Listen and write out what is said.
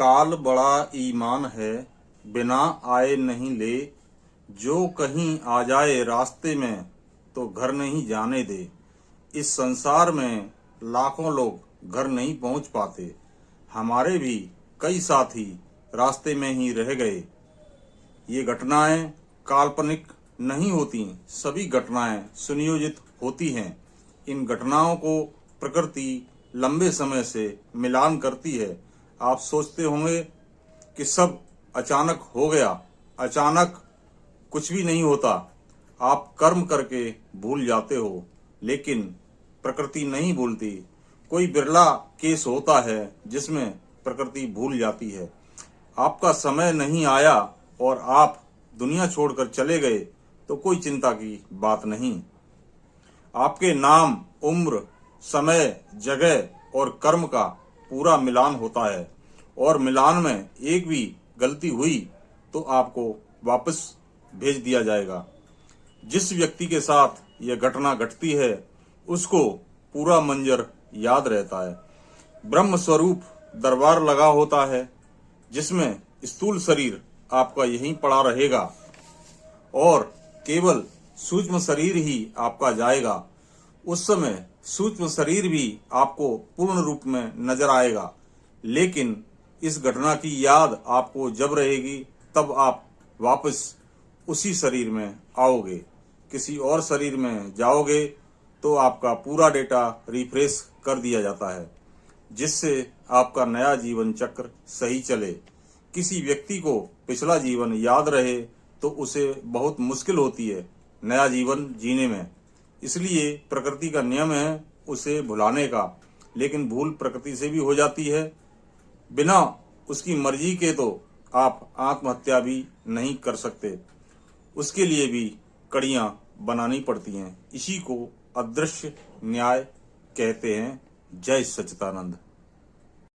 काल बड़ा ईमान है, बिना आए नहीं ले। जो कहीं आ जाए रास्ते में तो घर नहीं जाने दे। इस संसार में लाखों लोग घर नहीं पहुंच पाते। हमारे भी कई साथी रास्ते में ही रह गए। ये घटनाएं काल्पनिक नहीं होती, सभी घटनाएं सुनियोजित होती हैं। इन घटनाओं को प्रकृति लंबे समय से मिलान करती है। आप सोचते होंगे कि सब अचानक हो गया। अचानक कुछ भी नहीं होता। आप कर्म करके भूल जाते हो, लेकिन प्रकृति नहीं भूलती। कोई बिरला केस होता है जिसमें प्रकृति भूल जाती है। आपका समय नहीं आया और आप दुनिया छोड़कर चले गए तो कोई चिंता की बात नहीं। आपके नाम, उम्र, समय, जगह और कर्म का पूरा मिलान होता है, और मिलान में एक भी गलती हुई तो आपको वापस भेज दिया जाएगा। जिस व्यक्ति के साथ यह घटना घटती है उसको पूरा मंजर याद रहता है। ब्रह्म स्वरूप दरबार लगा होता है जिसमें स्थूल शरीर आपका यहीं पड़ा रहेगा और केवल सूक्ष्म शरीर ही आपका जाएगा। उस समय सूक्ष्म शरीर भी आपको पूर्ण रूप में नजर आएगा, लेकिन इस घटना की याद आपको जब रहेगी तब आप वापस उसी शरीर में आओगे। किसी और शरीर में जाओगे तो आपका पूरा डेटा रिफ्रेश कर दिया जाता है, जिससे आपका नया जीवन चक्र सही चले। किसी व्यक्ति को पिछला जीवन याद रहे तो उसे बहुत मुश्किल होती है नया जीवन जीने में। इसलिए प्रकृति का नियम है उसे भुलाने का, लेकिन भूल प्रकृति से भी हो जाती है। बिना उसकी मर्जी के तो आप आत्महत्या भी नहीं कर सकते, उसके लिए भी कड़ियां बनानी पड़ती हैं। इसी को अदृश्य न्याय कहते हैं। जय सच्चिदानंद।